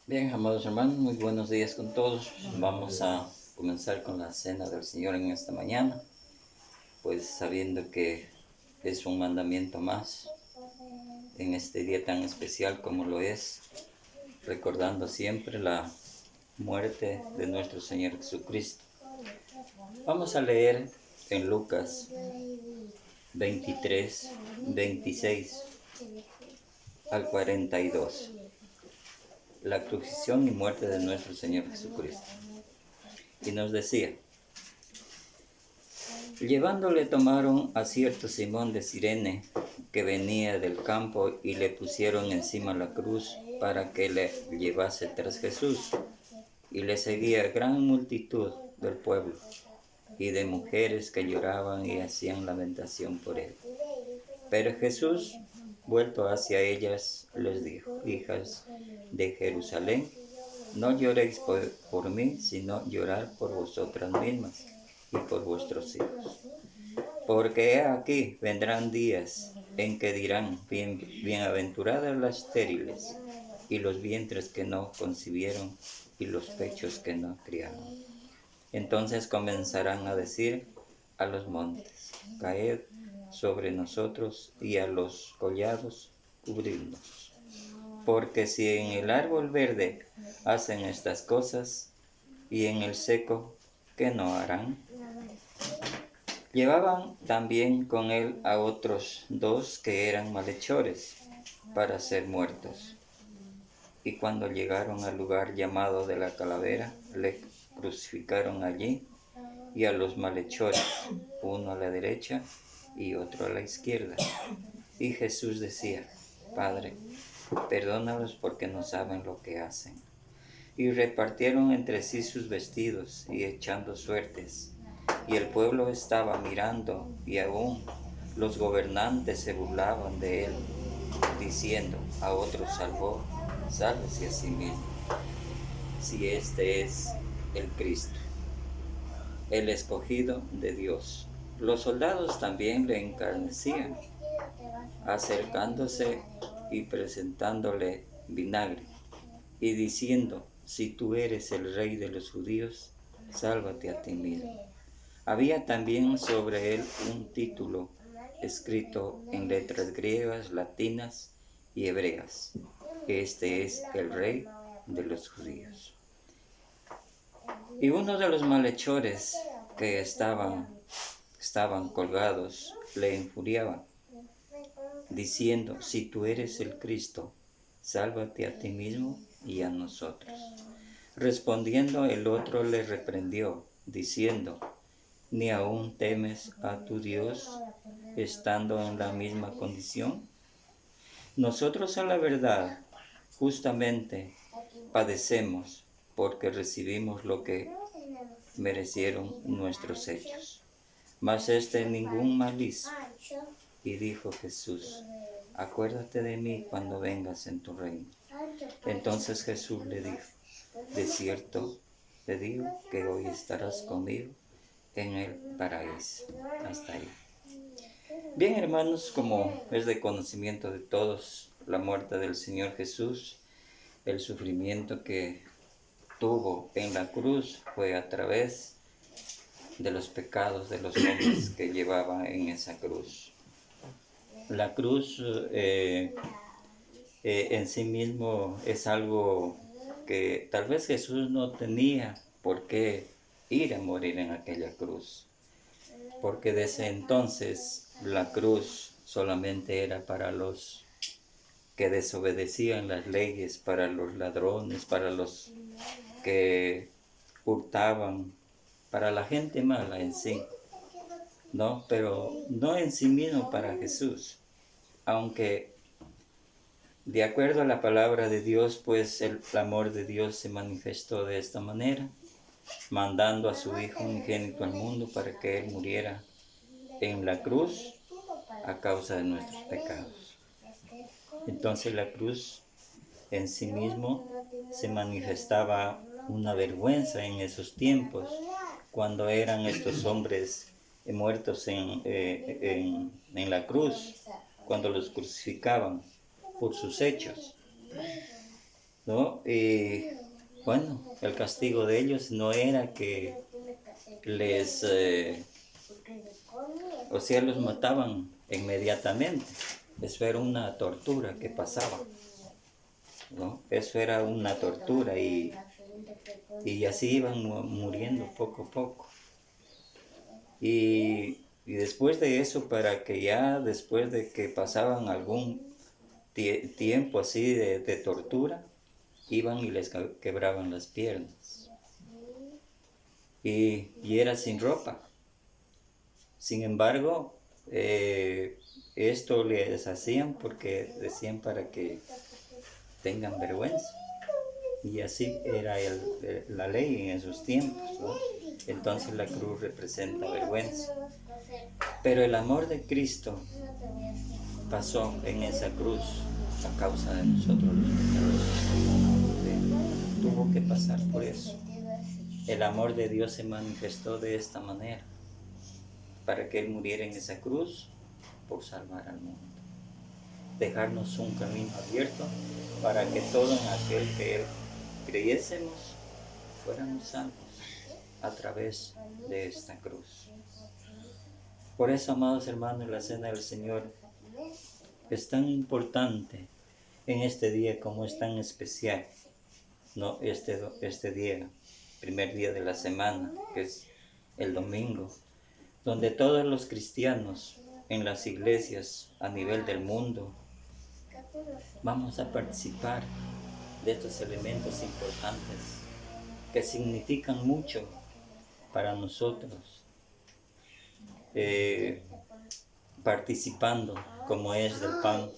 Bien, amados hermanos, muy buenos días con todos. Vamos a comenzar con la cena del Señor en esta mañana, pues sabiendo que es un mandamiento más en este día tan especial como lo es, recordando siempre la muerte de nuestro Señor Jesucristo. Vamos a leer en Lucas 23, 26 al 42, la crucifixión y muerte de nuestro Señor Jesucristo. Y nos decía: llevándole tomaron a cierto Simón de Cirene, que venía del campo, y le pusieron encima la cruz para que le llevase tras Jesús. Y le seguía gran multitud del pueblo y de mujeres que lloraban y hacían lamentación por él. Pero Jesús, vuelto hacia ellas, les dijo: hijas de Jerusalén, no lloréis por mí, sino llorar por vosotras mismas y por vuestros hijos. Porque he aquí vendrán días en que dirán: bienaventuradas las estériles, y los vientres que no concibieron, y los pechos que no criaron. Entonces comenzarán a decir a los montes: caed sobre nosotros, y a los collados cubridnos. Porque si en el árbol verde hacen estas cosas, y en el seco, ¿qué no harán? Llevaban también con él a otros dos que eran malhechores, para ser muertos. Y cuando llegaron al lugar llamado de la Calavera, le crucificaron allí, y a los malhechores, uno a la derecha y otro a la izquierda. Y Jesús decía: Padre, perdónalos, porque no saben lo que hacen. Y repartieron entre sí sus vestidos, y echando suertes. Y el pueblo estaba mirando, y aún los gobernantes se burlaban de él, diciendo: a otros salvó, sálvese a sí mismo, si este es el Cristo, el escogido de Dios. Los soldados también le encarnecían, acercándose y presentándole vinagre, y diciendo: si tú eres el rey de los judíos, sálvate a ti mismo. Había también sobre él un título escrito en letras griegas, latinas y hebreas: este es el rey de los judíos. Y uno de los malhechores que estaban colgados le infuriaba, diciendo: si tú eres el Cristo, sálvate a ti mismo y a nosotros. Respondiendo el otro le reprendió, diciendo: ¿ni aún temes a tu Dios, estando en la misma condición? Nosotros, a la verdad, justamente padecemos, porque recibimos lo que merecieron nuestros hechos. Mas ningún mal hizo. Y dijo Jesús: acuérdate de mí cuando vengas en tu reino. Entonces Jesús le dijo: de cierto te digo que hoy estarás conmigo en el paraíso. Hasta ahí. Bien, hermanos, como es de conocimiento de todos, la muerte del Señor Jesús, el sufrimiento que tuvo en la cruz, fue a través de los pecados de los hombres que llevaba en esa cruz. La cruz en sí mismo es algo que tal vez Jesús no tenía por qué ir a morir en aquella cruz, porque desde entonces la cruz solamente era para los que desobedecían las leyes, para los ladrones, para los que hurtaban, para la gente mala en sí, ¿no? Pero no en sí mismo para Jesús, aunque de acuerdo a la palabra de Dios, pues el amor de Dios se manifestó de esta manera, mandando a su Hijo unigénito al mundo para que Él muriera en la cruz a causa de nuestros pecados. Entonces la cruz en sí mismo se manifestaba una vergüenza en esos tiempos, cuando eran estos hombres muertos en la cruz, cuando los crucificaban por sus hechos. ¿no? Y bueno, el castigo de ellos no era que les, o sea, los mataban inmediatamente. Eso era una tortura que pasaba, ¿no? Eso era una tortura y así iban muriendo poco a poco. Y después de eso, para que ya después de que pasaban algún tiempo así de tortura, iban y les quebraban las piernas. Y era sin ropa. Sin embargo, esto les hacían porque decían para que tengan vergüenza. Y así era la ley en esos tiempos, ¿no? Entonces la cruz representa vergüenza. Pero el amor de Cristo pasó en esa cruz a causa de nosotros los pecadores. Tuvo que pasar por eso. El amor de Dios se manifestó de esta manera, para que Él muriera en esa cruz por salvar al mundo. Dejarnos un camino abierto para que todo en aquel que creyésemos fuéramos salvos a través de esta cruz. Por eso, amados hermanos, la cena del Señor es tan importante en este día como es tan especial, ¿no? Este día, primer día de la semana, que es el domingo, donde todos los cristianos en las iglesias a nivel del mundo vamos a participar de estos elementos importantes que significan mucho para nosotros, participando como es del pan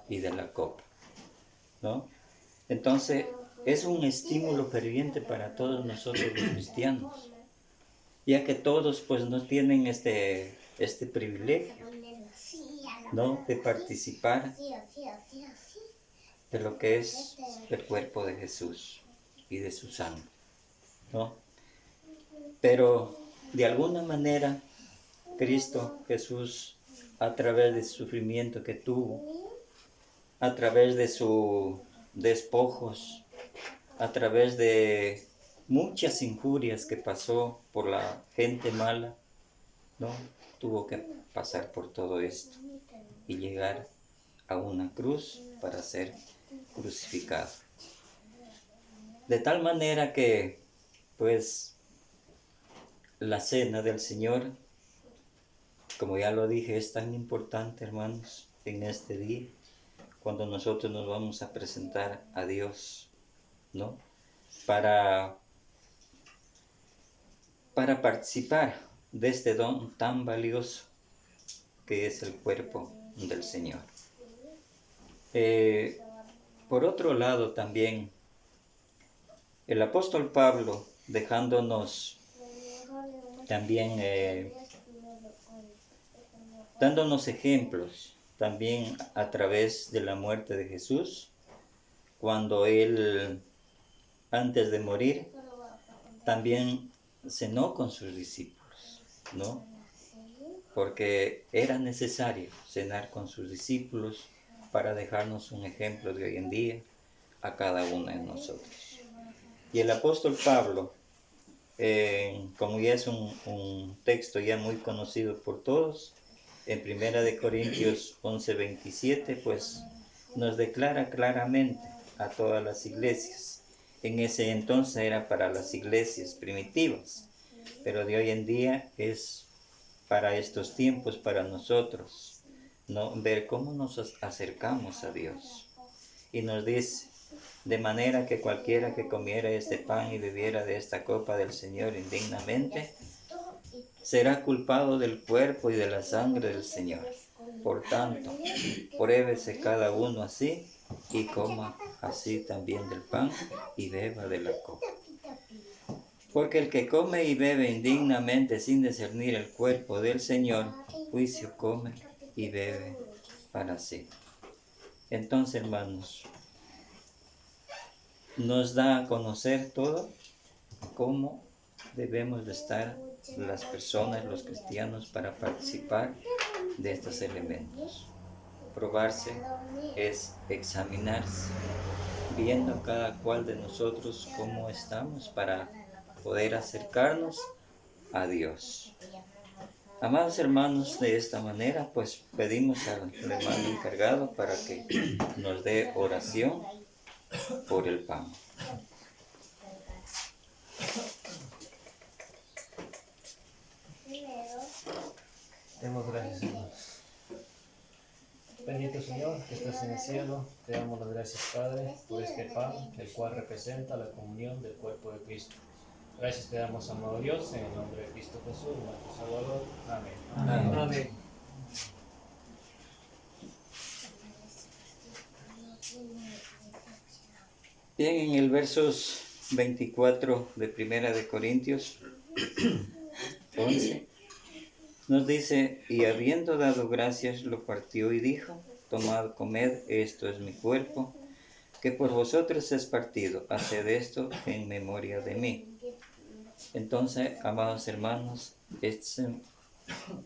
y de la copa, ¿no? Entonces es un estímulo ferviente para todos nosotros los cristianos, ya que todos pues no tienen este privilegio, ¿no? De participar de lo que es el cuerpo de Jesús y de su sangre, ¿no? Pero de alguna manera Cristo Jesús, a través del sufrimiento que tuvo, a través de sus despojos, a través de muchas injurias que pasó por la gente mala, ¿no? Tuvo que pasar por todo esto y llegar a una cruz para ser crucificado. De tal manera que, pues, la cena del Señor, como ya lo dije, es tan importante, hermanos, en este día, cuando nosotros nos vamos a presentar a Dios, ¿no? Para participar de este don tan valioso que es el cuerpo del Señor. Por otro lado también, el apóstol Pablo, dejándonos también, dándonos ejemplos también a través de la muerte de Jesús, cuando Él, antes de morir, también cenó con sus discípulos, ¿no? Porque era necesario cenar con sus discípulos para dejarnos un ejemplo de hoy en día a cada uno de nosotros. Y el apóstol Pablo, como ya es un texto ya muy conocido por todos, en 1 Corintios 11:27, pues nos declara claramente a todas las iglesias. En ese entonces era para las iglesias primitivas, pero de hoy en día es para estos tiempos, para nosotros, ¿no? Ver cómo nos acercamos a Dios. Y nos dice: de manera que cualquiera que comiera este pan y bebiera de esta copa del Señor indignamente, será culpado del cuerpo y de la sangre del Señor. Por tanto, pruébese cada uno así y coma así también del pan y beba de la copa. Porque el que come y bebe indignamente sin discernir el cuerpo del Señor, juicio come y bebe para sí. Entonces, hermanos, nos da a conocer todo cómo debemos de estar las personas, los cristianos, para participar de estos elementos. Probarse es examinarse, viendo cada cual de nosotros cómo estamos para poder acercarnos a Dios. Amados hermanos, de esta manera pues pedimos al hermano encargado para que nos dé oración por el pan. Demos gracias, hermanos. Bendito Señor, que estás en el cielo, te damos las gracias, Padre, por este pan, el cual representa la comunión del cuerpo de Cristo. Gracias te damos, amado Dios, en el nombre de Cristo Jesús, nuestro Salvador. Amén. Amén. Amén. Bien, en el versos 24 de Primera de Corintios 11 nos dice: y habiendo dado gracias, lo partió y dijo: tomad, comed, esto es mi cuerpo, que por vosotros es partido, haced esto en memoria de mí. Entonces, amados hermanos, este es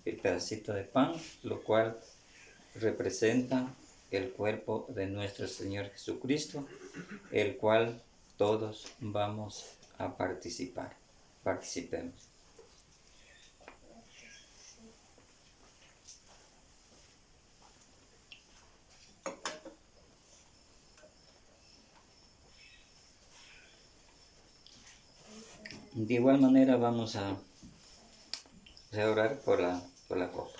el pedacito de pan, lo cual representa el cuerpo de nuestro Señor Jesucristo, el cual todos vamos a participar. Participemos. De igual manera vamos a orar por la copa.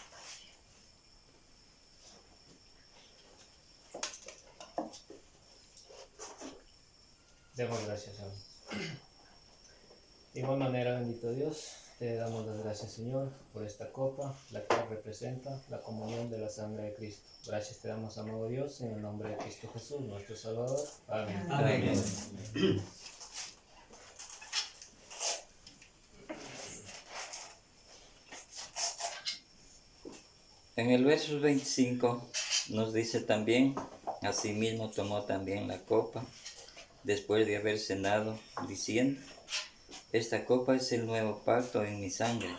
Demos gracias, Señor. De igual manera, bendito Dios, te damos las gracias, Señor, por esta copa, la cual representa la comunión de la sangre de Cristo. Gracias te damos, amado Dios, en el nombre de Cristo Jesús, nuestro Salvador. Amén. Amén. En el verso 25 nos dice también: asimismo tomó también la copa, después de haber cenado, diciendo: esta copa es el nuevo pacto en mi sangre.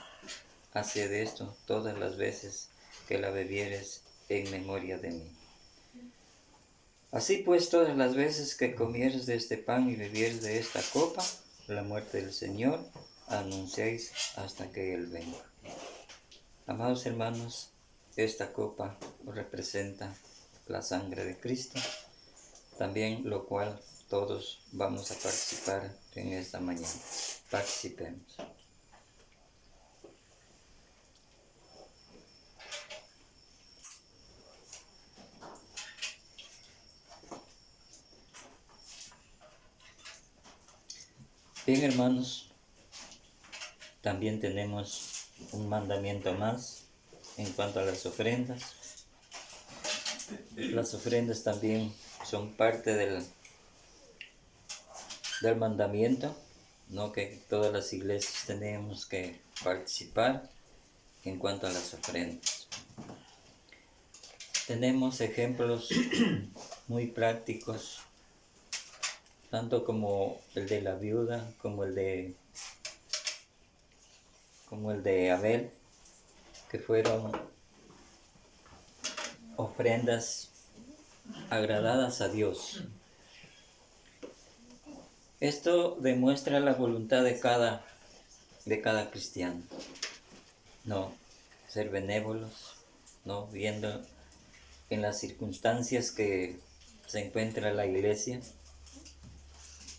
Haced esto todas las veces que la bebieres en memoria de mí. Así pues, todas las veces que comieres de este pan y bebieres de esta copa, la muerte del Señor anunciáis hasta que Él venga. Amados hermanos, esta copa representa la sangre de Cristo, también lo cual todos vamos a participar en esta mañana. Participemos. Bien, hermanos, también tenemos un mandamiento más en cuanto a las ofrendas. Las ofrendas también son parte del mandamiento, ¿no? Que todas las iglesias tenemos que participar en cuanto a las ofrendas. Tenemos ejemplos muy prácticos, tanto como el de la viuda, como el de Abel, que fueron ofrendas agradadas a Dios. Esto demuestra la voluntad de cada cristiano, no ser benévolos, no viendo en las circunstancias que se encuentra la iglesia,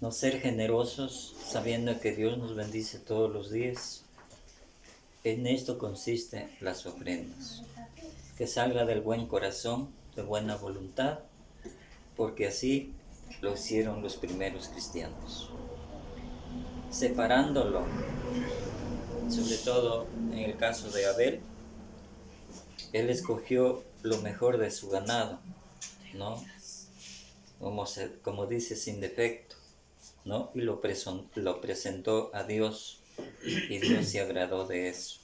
no ser generosos sabiendo que Dios nos bendice todos los días. En esto consiste las ofrendas, que salga del buen corazón, de buena voluntad, porque así lo hicieron los primeros cristianos, separándolo, sobre todo en el caso de Abel. Él escogió lo mejor de su ganado, ¿no? Como dice, sin defecto, ¿no? Y lo presentó a Dios, y Dios se agradó de eso,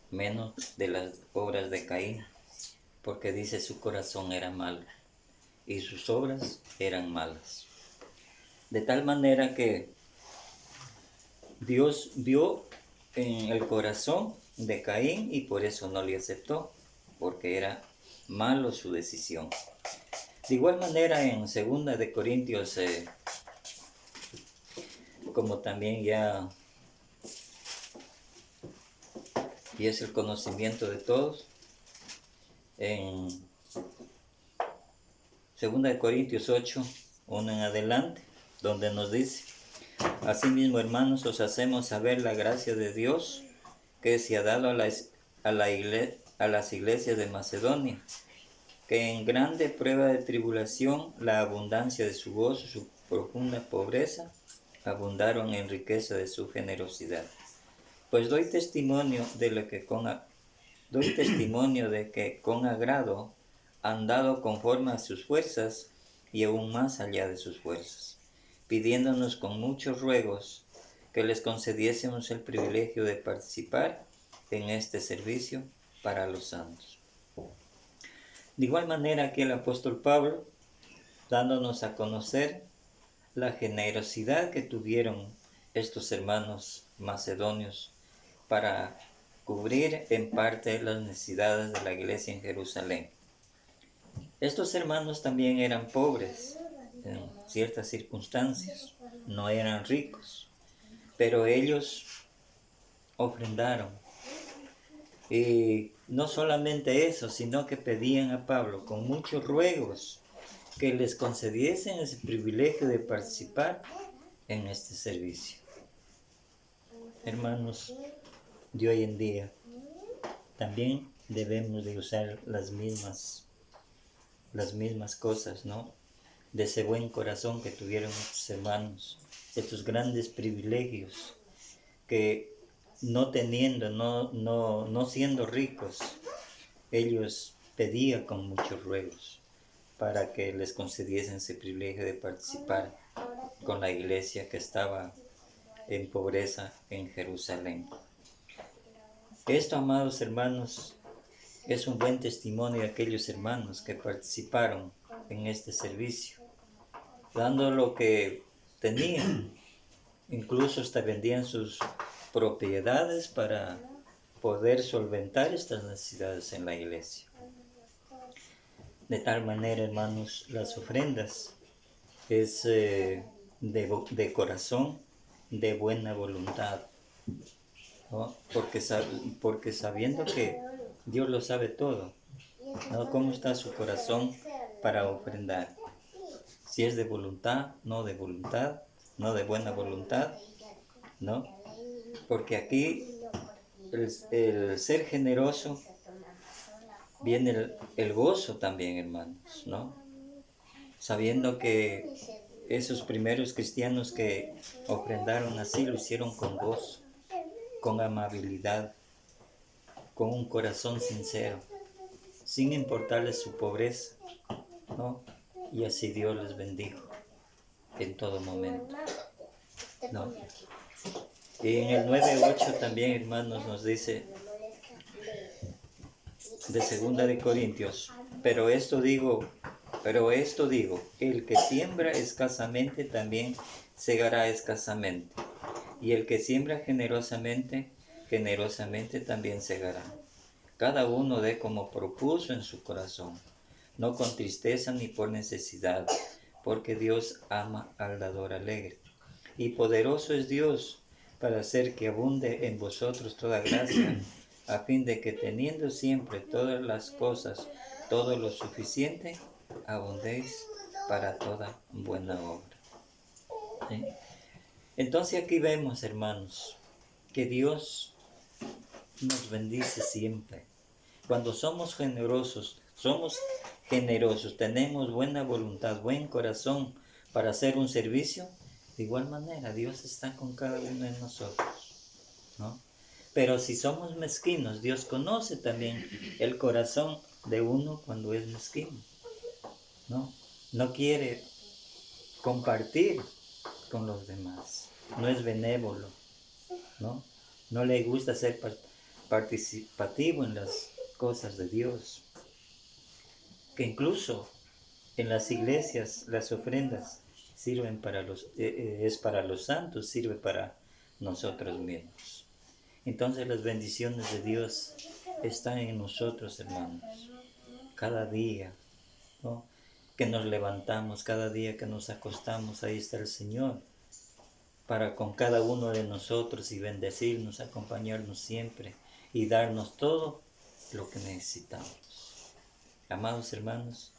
menos de las obras de Caín, porque dice su corazón era malo y sus obras eran malas. De tal manera que Dios vio en el corazón de Caín y por eso no le aceptó, porque era malo su decisión. De igual manera en 2 de Corintios, como también ya es el conocimiento de todos, en 2 de Corintios 8, 1 en adelante, donde nos dice: asimismo, hermanos, os hacemos saber la gracia de Dios que se ha dado a las iglesias de Macedonia, que en grande prueba de tribulación, la abundancia de su gozo, su profunda pobreza, abundaron en riqueza de su generosidad. Pues doy testimonio de que con agrado han dado conforme a sus fuerzas y aún más allá de sus fuerzas, pidiéndonos con muchos ruegos que les concediésemos el privilegio de participar en este servicio para los santos. De igual manera que el apóstol Pablo, dándonos a conocer la generosidad que tuvieron estos hermanos macedonios para cubrir en parte las necesidades de la iglesia en Jerusalén. Estos hermanos también eran pobres en ciertas circunstancias, no eran ricos, pero ellos ofrendaron. Y no solamente eso, sino que pedían a Pablo con muchos ruegos que les concediesen ese privilegio de participar en este servicio. Hermanos de hoy en día, también debemos de usar las mismas cosas, ¿no? De ese buen corazón que tuvieron estos hermanos, estos grandes privilegios que no siendo ricos, ellos pedían con muchos ruegos para que les concediesen ese privilegio de participar con la iglesia que estaba en pobreza en Jerusalén. Esto, amados hermanos, es un buen testimonio de aquellos hermanos que participaron en este servicio, dando lo que tenían, incluso hasta vendían sus propiedades para poder solventar estas necesidades en la iglesia. De tal manera, hermanos, las ofrendas es de corazón, de buena voluntad, ¿no? Porque sabiendo que Dios lo sabe todo, ¿no? ¿Cómo está su corazón para ofrendar? Si es de voluntad, no de buena voluntad, ¿no? Porque aquí el ser generoso viene el gozo también, hermanos, ¿no? Sabiendo que esos primeros cristianos que ofrendaron así lo hicieron con gozo, con amabilidad, con un corazón sincero, sin importarles su pobreza, ¿no? Y así Dios les bendijo en todo momento, ¿no? Y en el 9:8 también, hermanos, nos dice de 2 de Corintios: pero esto digo, el que siembra escasamente también segará escasamente, y el que siembra generosamente también segará. Cada uno dé como propuso en su corazón, no con tristeza ni por necesidad, porque Dios ama al dador alegre. Y poderoso es Dios para hacer que abunde en vosotros toda gracia, a fin de que teniendo siempre todas las cosas, todo lo suficiente, abundéis para toda buena obra. ¿Sí? Entonces aquí vemos, hermanos, que Dios nos bendice siempre. Cuando somos generosos, tenemos buena voluntad, buen corazón para hacer un servicio, de igual manera Dios está con cada uno de nosotros, ¿no? Pero si somos mezquinos, Dios conoce también el corazón de uno cuando es mezquino, ¿no? No quiere compartir con los demás, no es benévolo, ¿no? No le gusta ser participativo en las cosas de Dios. Que incluso en las iglesias las ofrendas sirven es para los santos, sirve para nosotros mismos. Entonces las bendiciones de Dios están en nosotros, hermanos, cada día, ¿no? que nos levantamos, cada día que nos acostamos, ahí está el Señor, para con cada uno de nosotros y bendecirnos, acompañarnos siempre y darnos todo lo que necesitamos. Amados hermanos,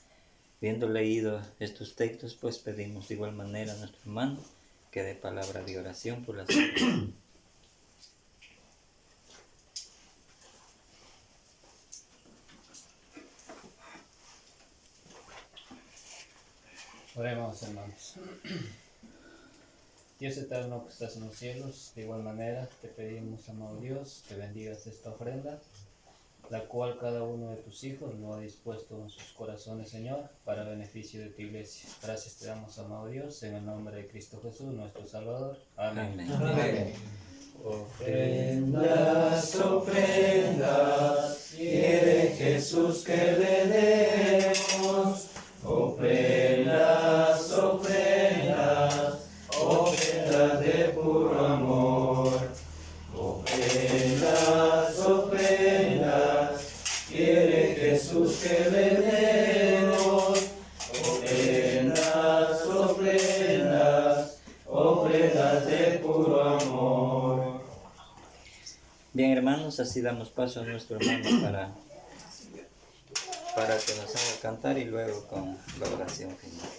viendo leído estos textos, pues pedimos de igual manera a nuestro hermano que dé palabra de oración por las personas. Oremos, hermanos. Dios eterno que estás en los cielos, de igual manera te pedimos, amado Dios, que bendigas esta ofrenda, la cual cada uno de tus hijos lo ha dispuesto en sus corazones, Señor, para beneficio de tu iglesia. Gracias te damos, amado Dios, en el nombre de Cristo Jesús, nuestro Salvador. Amén. Amén. Ofrendas, ofrendas, quiere Jesús que le demos. Ofrendas, ofrendas, ofrendas de puro amor. Ofrendas, ofrendas, quiere Jesús que le demos. Ofrendas, ofrendas, ofrendas de puro amor. Bien, hermanos, así damos paso a nuestro hermano para que nos haga cantar y luego con la oración final.